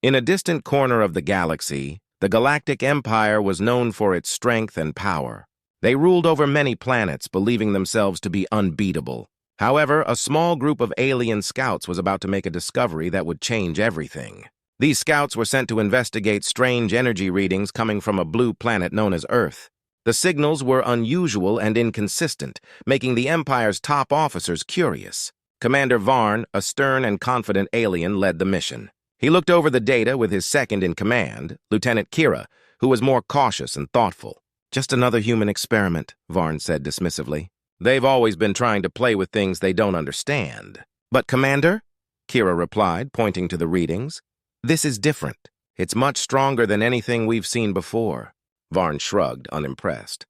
In a distant corner of the galaxy, the Galactic Empire was known for its strength and power. They ruled over many planets, believing themselves to be unbeatable. However, a small group of alien scouts was about to make a discovery that would change everything. These scouts were sent to investigate strange energy readings coming from a blue planet known as Earth. The signals were unusual and inconsistent, making the Empire's top officers curious. Commander Varn, a stern and confident alien, led the mission. He looked over the data with his second-in-command, Lieutenant Kira, who was more cautious and thoughtful. "Just another human experiment," Varn said dismissively. "They've always been trying to play with things they don't understand." "But, Commander," Kira replied, pointing to the readings, "this is different. It's much stronger than anything we've seen before." Varn shrugged, unimpressed.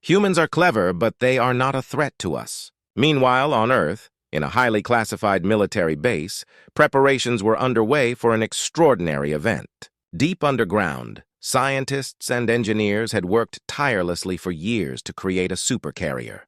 "Humans are clever, but they are not a threat to us." Meanwhile, on Earth, in a highly classified military base, preparations were underway for an extraordinary event. Deep underground, scientists and engineers had worked tirelessly for years to create a supercarrier,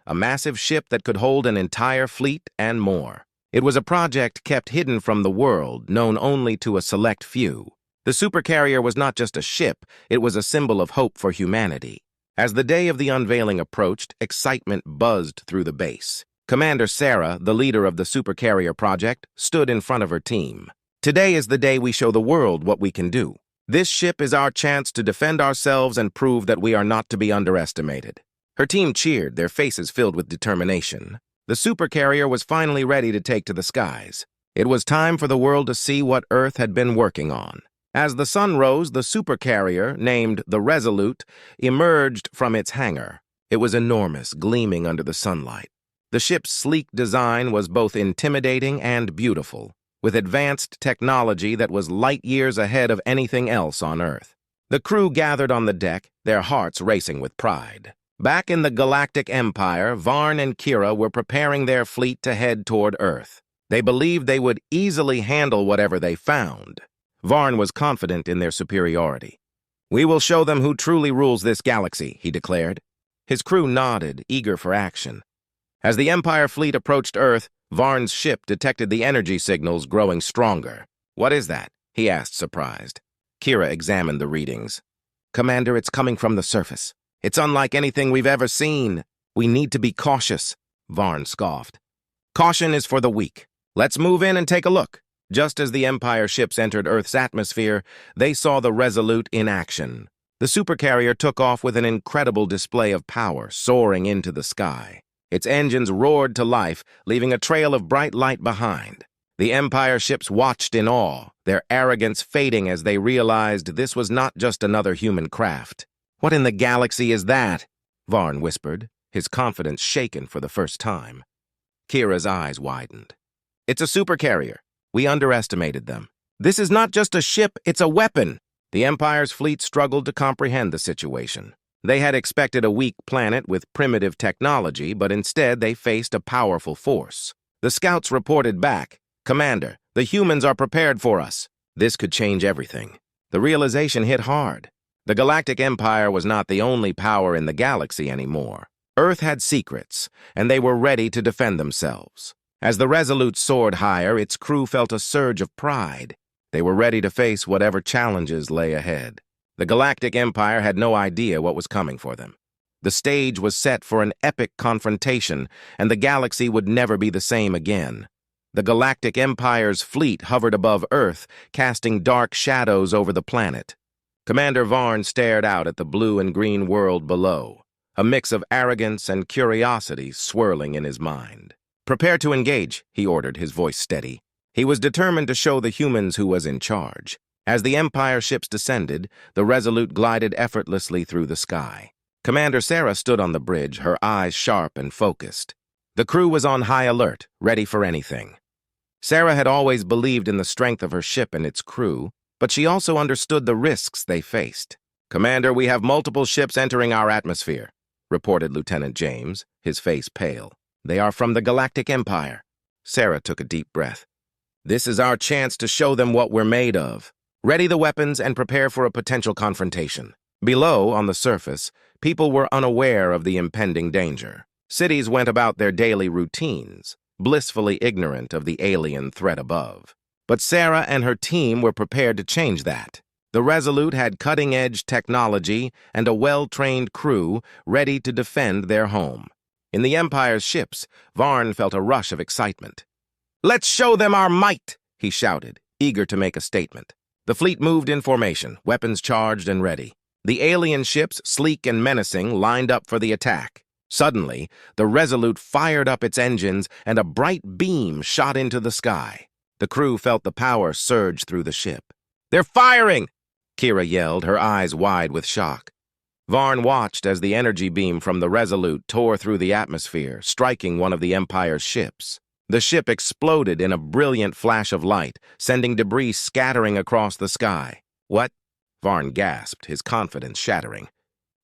a massive ship that could hold an entire fleet and more. It was a project kept hidden from the world, known only to a select few. The supercarrier was not just a ship, it was a symbol of hope for humanity. As the day of the unveiling approached, excitement buzzed through the base. Commander Sarah, the leader of the Supercarrier project, stood in front of her team. "Today is the day we show the world what we can do. This ship is our chance to defend ourselves and prove that we are not to be underestimated." Her team cheered, their faces filled with determination. The Supercarrier was finally ready to take to the skies. It was time for the world to see what Earth had been working on. As the sun rose, the Supercarrier, named the Resolute, emerged from its hangar. It was enormous, gleaming under the sunlight. The ship's sleek design was both intimidating and beautiful, with advanced technology that was light years ahead of anything else on Earth. The crew gathered on the deck, their hearts racing with pride. Back in the Galactic Empire, Varn and Kira were preparing their fleet to head toward Earth. They believed they would easily handle whatever they found. Varn was confident in their superiority. "We will show them who truly rules this galaxy," he declared. His crew nodded, eager for action. As the Empire fleet approached Earth, Varn's ship detected the energy signals growing stronger. "What is that?" he asked, surprised. Kira examined the readings. "Commander, it's coming from the surface. It's unlike anything we've ever seen. We need to be cautious," Varn scoffed. "Caution is for the weak. Let's move in and take a look." Just as the Empire ships entered Earth's atmosphere, they saw the Resolute in action. The supercarrier took off with an incredible display of power, soaring into the sky. Its engines roared to life, leaving a trail of bright light behind. The Empire ships watched in awe, their arrogance fading as they realized this was not just another human craft. "What in the galaxy is that?" Varn whispered, his confidence shaken for the first time. Kira's eyes widened. "It's a supercarrier. We underestimated them. This is not just a ship, it's a weapon." The Empire's fleet struggled to comprehend the situation. They had expected a weak planet with primitive technology, but instead they faced a powerful force. The scouts reported back, "Commander, the humans are prepared for us." This could change everything. The realization hit hard. The Galactic Empire was not the only power in the galaxy anymore. Earth had secrets, and they were ready to defend themselves. As the Resolute soared higher, its crew felt a surge of pride. They were ready to face whatever challenges lay ahead. The Galactic Empire had no idea what was coming for them. The stage was set for an epic confrontation, and the galaxy would never be the same again. The Galactic Empire's fleet hovered above Earth, casting dark shadows over the planet. Commander Varn stared out at the blue and green world below, a mix of arrogance and curiosity swirling in his mind. "Prepare to engage," he ordered, his voice steady. He was determined to show the humans who was in charge. As the Empire ships descended, the Resolute glided effortlessly through the sky. Commander Sarah stood on the bridge, her eyes sharp and focused. The crew was on high alert, ready for anything. Sarah had always believed in the strength of her ship and its crew, but she also understood the risks they faced. "Commander, we have multiple ships entering our atmosphere," reported Lieutenant James, his face pale. "They are from the Galactic Empire." Sarah took a deep breath. "This is our chance to show them what we're made of. Ready the weapons and prepare for a potential confrontation." Below, on the surface, people were unaware of the impending danger. Cities went about their daily routines, blissfully ignorant of the alien threat above. But Sarah and her team were prepared to change that. The Resolute had cutting-edge technology and a well-trained crew ready to defend their home. In the Empire's ships, Varn felt a rush of excitement. "Let's show them our might!" he shouted, eager to make a statement. The fleet moved in formation, weapons charged and ready. The alien ships, sleek and menacing, lined up for the attack. Suddenly, the Resolute fired up its engines and a bright beam shot into the sky. The crew felt the power surge through the ship. "They're firing!" Kira yelled, her eyes wide with shock. Varn watched as the energy beam from the Resolute tore through the atmosphere, striking one of the Empire's ships. The ship exploded in a brilliant flash of light, sending debris scattering across the sky. "What?" Varn gasped, his confidence shattering.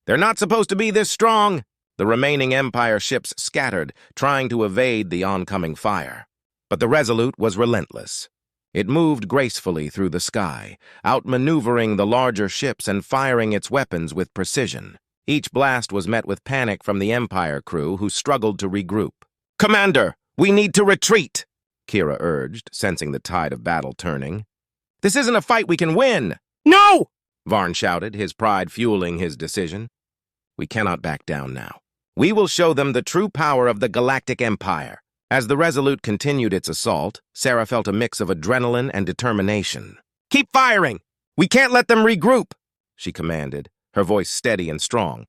"They're not supposed to be this strong!" The remaining Empire ships scattered, trying to evade the oncoming fire. But the Resolute was relentless. It moved gracefully through the sky, outmaneuvering the larger ships and firing its weapons with precision. Each blast was met with panic from the Empire crew, who struggled to regroup. "Commander, we need to retreat!" Kira urged, sensing the tide of battle turning. "This isn't a fight we can win!" "No!" Varn shouted, his pride fueling his decision. "We cannot back down now. We will show them the true power of the Galactic Empire." As the Resolute continued its assault, Sarah felt a mix of adrenaline and determination. "Keep firing! We can't let them regroup!" she commanded, her voice steady and strong.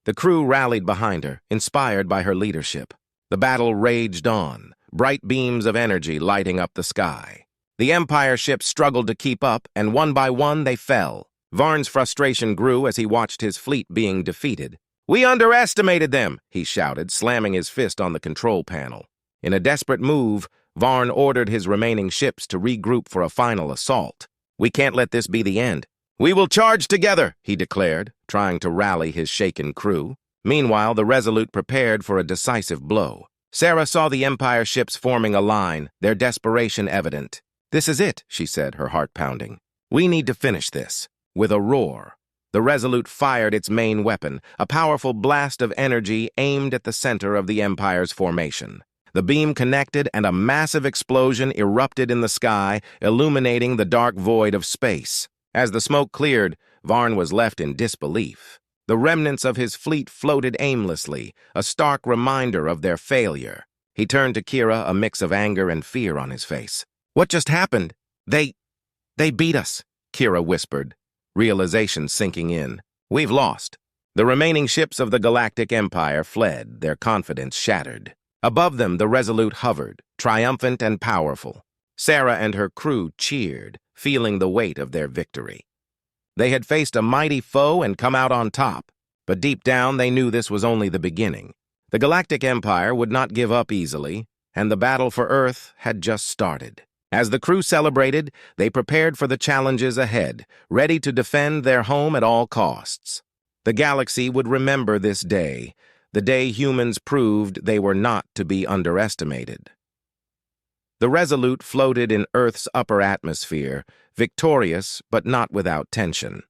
The crew rallied behind her, inspired by her leadership. The battle raged on, bright beams of energy lighting up the sky. The Empire ships struggled to keep up, and one by one they fell. Varn's frustration grew as he watched his fleet being defeated. "We underestimated them!" he shouted, slamming his fist on the control panel. In a desperate move, Varn ordered his remaining ships to regroup for a final assault. "We can't let this be the end. We will charge together," he declared, trying to rally his shaken crew. Meanwhile, the Resolute prepared for a decisive blow. Sarah saw the Empire ships forming a line, their desperation evident. "This is it," she said, her heart pounding. "We need to finish this." With a roar, the Resolute fired its main weapon, a powerful blast of energy aimed at the center of the Empire's formation. The beam connected and a massive explosion erupted in the sky, illuminating the dark void of space. As the smoke cleared, Varn was left in disbelief. The remnants of his fleet floated aimlessly, a stark reminder of their failure. He turned to Kira, a mix of anger and fear on his face. "What just happened? They beat us," Kira whispered, realization sinking in. "We've lost." The remaining ships of the Galactic Empire fled, their confidence shattered. Above them, the Resolute hovered, triumphant and powerful. Sarah and her crew cheered, feeling the weight of their victory. They had faced a mighty foe and come out on top, but deep down they knew this was only the beginning. The Galactic Empire would not give up easily, and the battle for Earth had just started. As the crew celebrated, they prepared for the challenges ahead, ready to defend their home at all costs. The galaxy would remember this day, the day humans proved they were not to be underestimated. The Resolute floated in Earth's upper atmosphere, victorious but not without tension.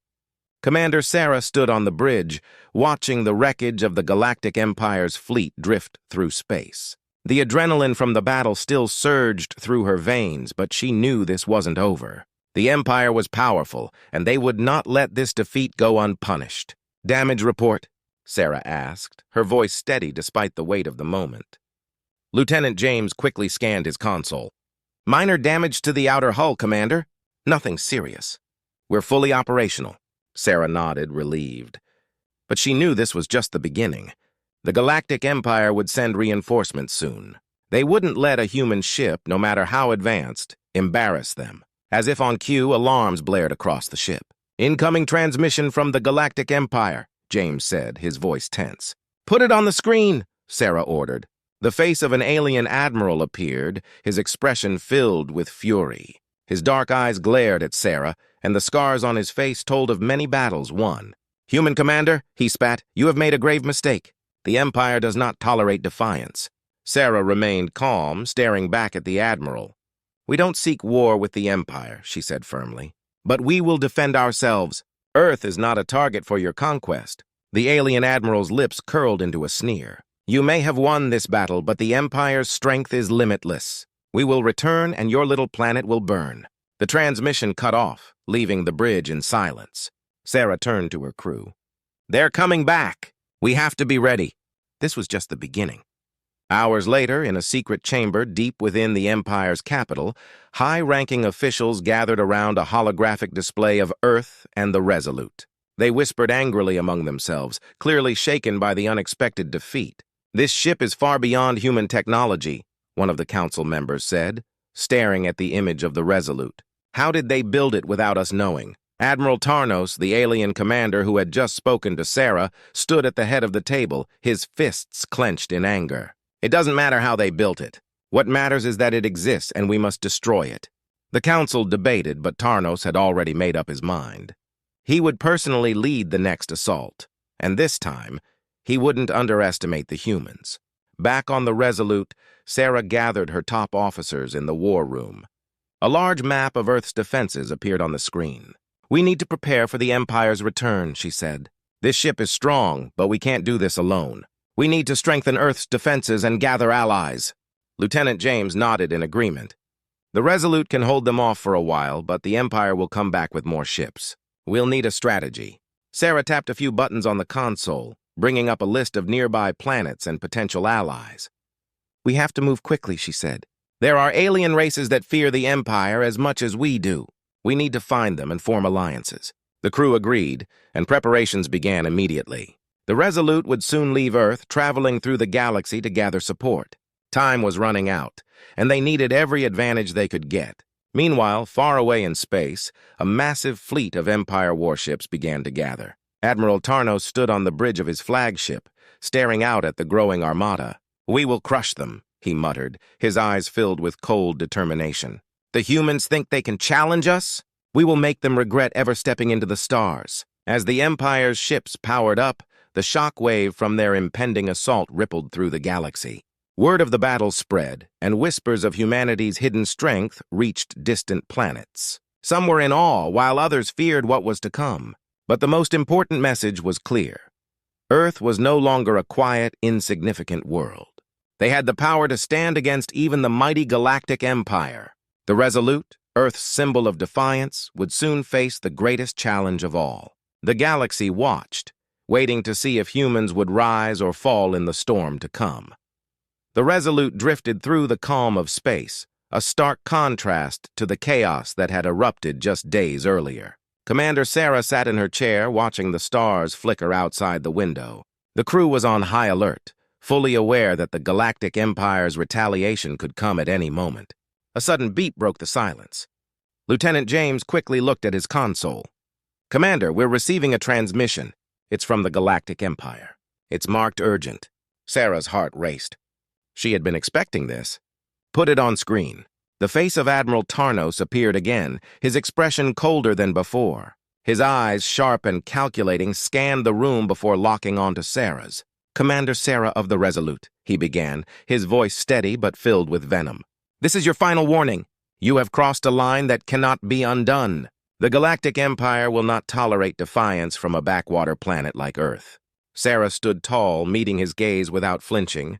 Commander Sarah stood on the bridge, watching the wreckage of the Galactic Empire's fleet drift through space. The adrenaline from the battle still surged through her veins, but she knew this wasn't over. The Empire was powerful, and they would not let this defeat go unpunished. "Damage report?" Sarah asked, her voice steady despite the weight of the moment. Lieutenant James quickly scanned his console. "Minor damage to the outer hull, Commander. Nothing serious. We're fully operational." Sarah nodded, relieved. But she knew this was just the beginning. The Galactic Empire would send reinforcements soon. They wouldn't let a human ship, no matter how advanced, embarrass them. As if on cue, alarms blared across the ship. "Incoming transmission from the Galactic Empire," James said, his voice tense. "Put it on the screen," Sarah ordered. The face of an alien admiral appeared, his expression filled with fury. His dark eyes glared at Sarah, and the scars on his face told of many battles won. "Human Commander," he spat, "you have made a grave mistake. The Empire does not tolerate defiance." Sarah remained calm, staring back at the admiral. "We don't seek war with the Empire," she said firmly. "But we will defend ourselves. Earth is not a target for your conquest." The alien admiral's lips curled into a sneer. "You may have won this battle, but the Empire's strength is limitless. We will return and your little planet will burn." The transmission cut off, leaving the bridge in silence. Sarah turned to her crew. "They're coming back. We have to be ready." This was just the beginning. Hours later, in a secret chamber deep within the Empire's capital, high-ranking officials gathered around a holographic display of Earth and the Resolute. They whispered angrily among themselves, clearly shaken by the unexpected defeat. "This ship is far beyond human technology," one of the council members said, staring at the image of the Resolute. "How did they build it without us knowing?" Admiral Tarnos, the alien commander who had just spoken to Sarah, stood at the head of the table, his fists clenched in anger. "It doesn't matter how they built it. What matters is that it exists and we must destroy it." The council debated, but Tarnos had already made up his mind. He would personally lead the next assault, and this time, he wouldn't underestimate the humans. Back on the Resolute, Sarah gathered her top officers in the war room. A large map of Earth's defenses appeared on the screen. "We need to prepare for the Empire's return," she said. "This ship is strong, but we can't do this alone. We need to strengthen Earth's defenses and gather allies." Lieutenant James nodded in agreement. "The Resolute can hold them off for a while, but the Empire will come back with more ships. We'll need a strategy." Sarah tapped a few buttons on the console, bringing up a list of nearby planets and potential allies. "We have to move quickly," she said. "There are alien races that fear the Empire as much as we do. We need to find them and form alliances." The crew agreed, and preparations began immediately. The Resolute would soon leave Earth, traveling through the galaxy to gather support. Time was running out, and they needed every advantage they could get. Meanwhile, far away in space, a massive fleet of Empire warships began to gather. Admiral Tarnos stood on the bridge of his flagship, staring out at the growing armada. "We will crush them," he muttered, his eyes filled with cold determination. "The humans think they can challenge us? We will make them regret ever stepping into the stars." As the Empire's ships powered up, the shock wave from their impending assault rippled through the galaxy. Word of the battle spread, and whispers of humanity's hidden strength reached distant planets. Some were in awe, while others feared what was to come. But the most important message was clear. Earth was no longer a quiet, insignificant world. They had the power to stand against even the mighty Galactic Empire. The Resolute, Earth's symbol of defiance, would soon face the greatest challenge of all. The galaxy watched, waiting to see if humans would rise or fall in the storm to come. The Resolute drifted through the calm of space, a stark contrast to the chaos that had erupted just days earlier. Commander Sarah sat in her chair, watching the stars flicker outside the window. The crew was on high alert, fully aware that the Galactic Empire's retaliation could come at any moment. A sudden beep broke the silence. Lieutenant James quickly looked at his console. "Commander, we're receiving a transmission. It's from the Galactic Empire. It's marked urgent." Sarah's heart raced. She had been expecting this. "Put it on screen." The face of Admiral Tarnos appeared again, his expression colder than before. His eyes, sharp and calculating, scanned the room before locking onto Sarah's. "Commander Sarah of the Resolute," he began, his voice steady but filled with venom. "This is your final warning. You have crossed a line that cannot be undone. The Galactic Empire will not tolerate defiance from a backwater planet like Earth." Sarah stood tall, meeting his gaze without flinching.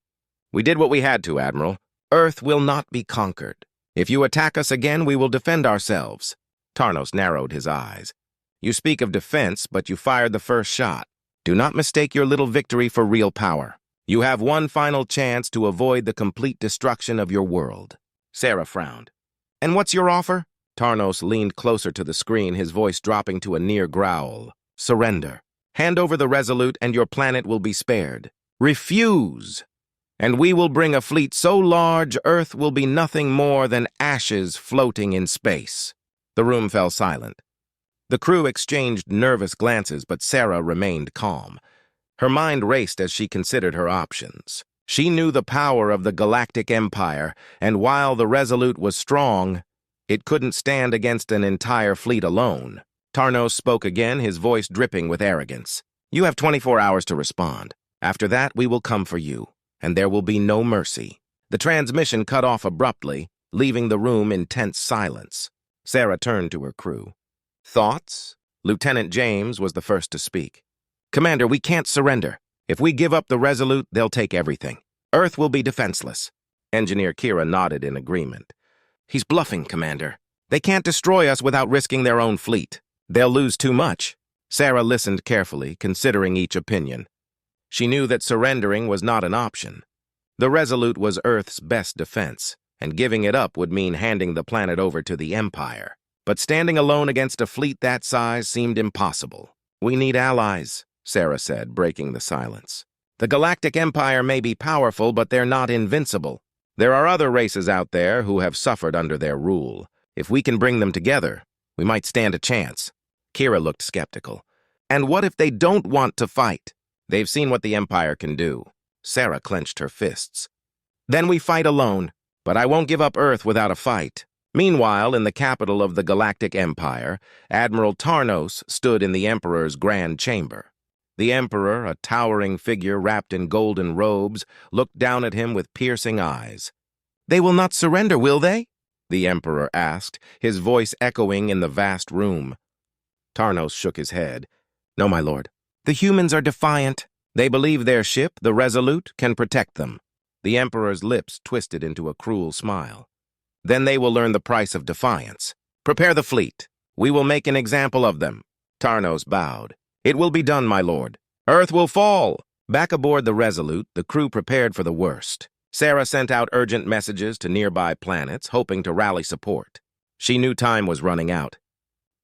"We did what we had to, Admiral. Earth will not be conquered. If you attack us again, we will defend ourselves." Tarnos narrowed his eyes. "You speak of defense, but you fired the first shot. Do not mistake your little victory for real power. You have one final chance to avoid the complete destruction of your world." Sarah frowned. "And what's your offer?" Tarnos leaned closer to the screen, his voice dropping to a near growl. "Surrender. Hand over the Resolute and your planet will be spared. Refuse, and we will bring a fleet so large Earth will be nothing more than ashes floating in space." The room fell silent. The crew exchanged nervous glances, but Sarah remained calm. Her mind raced as she considered her options. She knew the power of the Galactic Empire, and while the Resolute was strong, it couldn't stand against an entire fleet alone. Tarnos spoke again, his voice dripping with arrogance. "You have 24 hours to respond. After that, we will come for you, and there will be no mercy." The transmission cut off abruptly, leaving the room in tense silence. Sarah turned to her crew. "Thoughts?" Lieutenant James was the first to speak. "Commander, we can't surrender. If we give up the Resolute, they'll take everything. Earth will be defenseless." Engineer Kira nodded in agreement. "He's bluffing, Commander. They can't destroy us without risking their own fleet. They'll lose too much. Sarah listened carefully, considering each opinion. She knew that surrendering was not an option. The Resolute was Earth's best defense, and giving it up would mean handing the planet over to the Empire. But standing alone against a fleet that size seemed impossible. "We need allies," Sarah said, breaking the silence. "The Galactic Empire may be powerful, but they're not invincible. There are other races out there who have suffered under their rule. If we can bring them together, we might stand a chance." Kira looked skeptical. "And what if they don't want to fight? They've seen what the Empire can do." Sarah clenched her fists. "Then we fight alone, but I won't give up Earth without a fight." Meanwhile, in the capital of the Galactic Empire, Admiral Tarnos stood in the Emperor's grand chamber. The Emperor, a towering figure wrapped in golden robes, looked down at him with piercing eyes. "They will not surrender, will they?" the Emperor asked, his voice echoing in the vast room. Tarnos shook his head. "No, my lord. The humans are defiant. They believe their ship, the Resolute, can protect them." The Emperor's lips twisted into a cruel smile. "Then they will learn the price of defiance. Prepare the fleet. We will make an example of them." Tarnos bowed. "It will be done, my lord. Earth will fall." Back aboard the Resolute, the crew prepared for the worst. Sarah sent out urgent messages to nearby planets, hoping to rally support. She knew time was running out.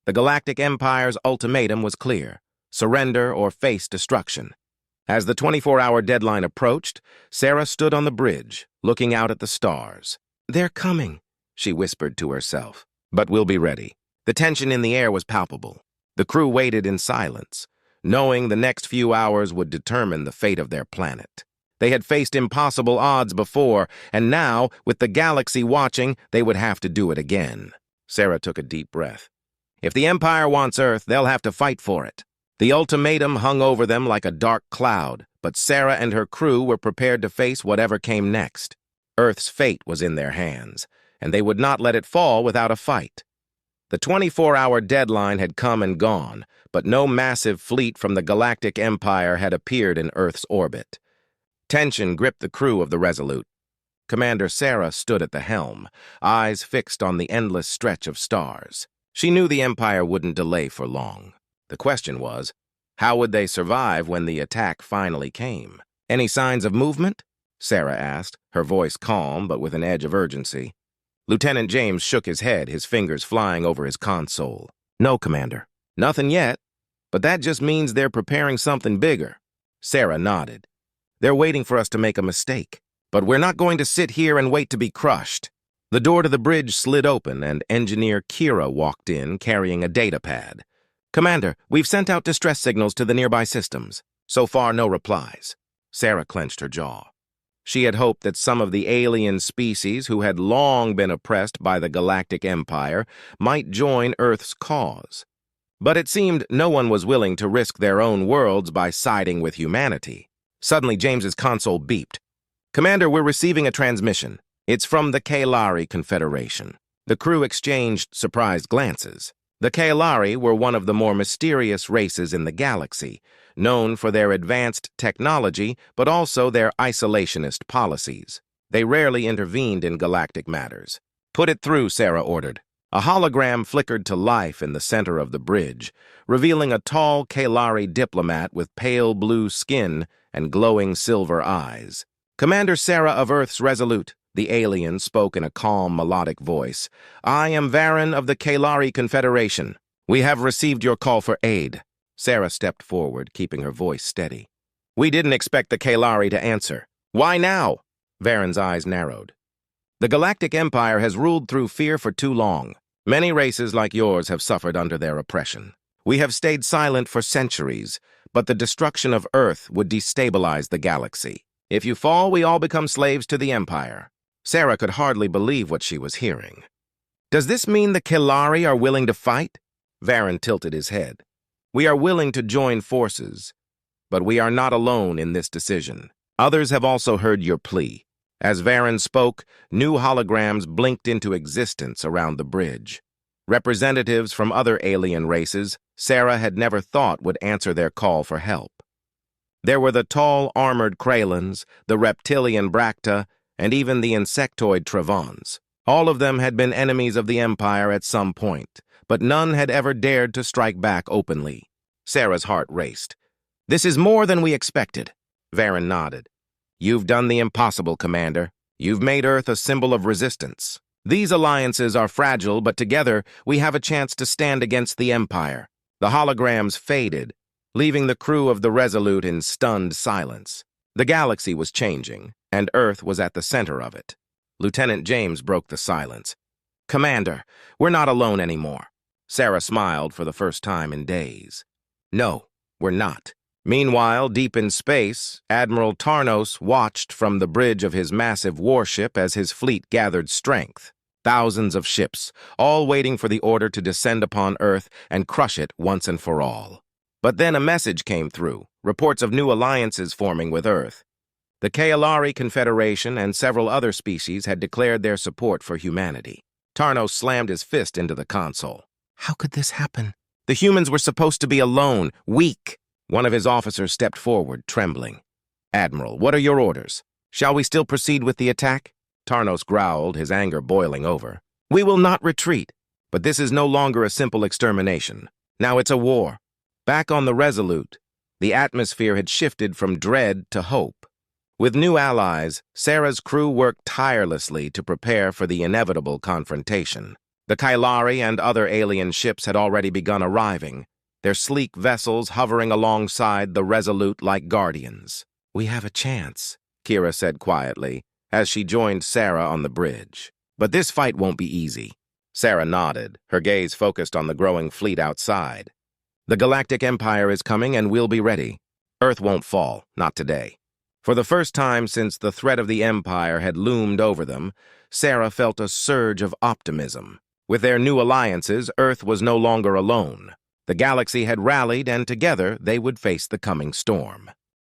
The Galactic Empire's ultimatum was clear: surrender or face destruction. As the 24-hour deadline approached, Sarah stood on the bridge, looking out at the stars. "They're coming," she whispered to herself. "But we'll be ready." The tension in the air was palpable. The crew waited in silence, knowing the next few hours would determine the fate of their planet. They had faced impossible odds before, and now, with the galaxy watching, they would have to do it again. Sarah took a deep breath. If the Empire wants Earth, they'll have to fight for it. The ultimatum hung over them like a dark cloud, but Sarah and her crew were prepared to face whatever came next. Earth's fate was in their hands, and they would not let it fall without a fight. The 24-hour deadline had come and gone, but no massive fleet from the Galactic Empire had appeared in Earth's orbit. Tension gripped the crew of the Resolute. Commander Sarah stood at the helm, eyes fixed on the endless stretch of stars. She knew the Empire wouldn't delay for long. The question was, how would they survive when the attack finally came? "Any signs of movement?" Sarah asked, her voice calm but with an edge of urgency. Lieutenant James shook his head, his fingers flying over his console. "No, Commander. Nothing yet, but that just means they're preparing something bigger." Sarah nodded. "They're waiting for us to make a mistake, but we're not going to sit here and wait to be crushed." The door to the bridge slid open, and Engineer Kira walked in, carrying a data pad. "Commander, we've sent out distress signals to the nearby systems. So far, no replies." Sarah clenched her jaw. She had hoped that some of the alien species who had long been oppressed by the Galactic Empire might join Earth's cause. But it seemed no one was willing to risk their own worlds by siding with humanity. Suddenly, James's console beeped. "Commander, we're receiving a transmission. It's from the Kalari Confederation." The crew exchanged surprised glances. The Kalari were one of the more mysterious races in the galaxy, known for their advanced technology but also their isolationist policies. They rarely intervened in galactic matters. "Put it through," Sarah ordered. A hologram flickered to life in the center of the bridge, revealing a tall Kalari diplomat with pale blue skin and glowing silver eyes. "Commander Sarah of Earth's Resolute," the alien spoke in a calm, melodic voice. "I am Varen of the Kalari Confederation. We have received your call for aid." Sarah stepped forward, keeping her voice steady. "We didn't expect the Kalari to answer. Why now?" Varen's eyes narrowed. "The Galactic Empire has ruled through fear for too long. Many races like yours have suffered under their oppression. We have stayed silent for centuries, but the destruction of Earth would destabilize the galaxy. If you fall, we all become slaves to the Empire." Sarah could hardly believe what she was hearing. "Does this mean the Kalari are willing to fight?" Varen tilted his head. "We are willing to join forces, but we are not alone in this decision. Others have also heard your plea." As Varen spoke, new holograms blinked into existence around the bridge. Representatives from other alien races Sarah had never thought would answer their call for help. There were the tall, armored Kralins, the reptilian Bracta, and even the insectoid Trevons. All of them had been enemies of the Empire at some point, but none had ever dared to strike back openly. Sarah's heart raced. "This is more than we expected." Varen nodded. "You've done the impossible, Commander. You've made Earth a symbol of resistance. These alliances are fragile, but together we have a chance to stand against the Empire." The holograms faded, leaving the crew of the Resolute in stunned silence. The galaxy was changing, and Earth was at the center of it. Lieutenant James broke the silence. "Commander, we're not alone anymore." Sarah smiled for the first time in days. "No, we're not." Meanwhile, deep in space, Admiral Tarnos watched from the bridge of his massive warship as his fleet gathered strength. Thousands of ships, all waiting for the order to descend upon Earth and crush it once and for all. But then a message came through, reports of new alliances forming with Earth. The Kaelari Confederation and several other species had declared their support for humanity. Tarnos slammed his fist into the console. How could this happen? The humans were supposed to be alone, weak. One of his officers stepped forward, trembling. "Admiral, what are your orders? Shall we still proceed with the attack?" Tarnos growled, his anger boiling over. "We will not retreat, but this is no longer a simple extermination. Now it's a war." Back on the Resolute, the atmosphere had shifted from dread to hope. With new allies, Sarah's crew worked tirelessly to prepare for the inevitable confrontation. The Kaelari and other alien ships had already begun arriving, their sleek vessels hovering alongside the Resolute like guardians. "We have a chance," Kira said quietly, as she joined Sarah on the bridge. "But this fight won't be easy." Sarah nodded, her gaze focused on the growing fleet outside. "The Galactic Empire is coming and we'll be ready. Earth won't fall, not today." For the first time since the threat of the Empire had loomed over them, Sarah felt a surge of optimism. With their new alliances, Earth was no longer alone. The galaxy had rallied, and together they would face the coming storm.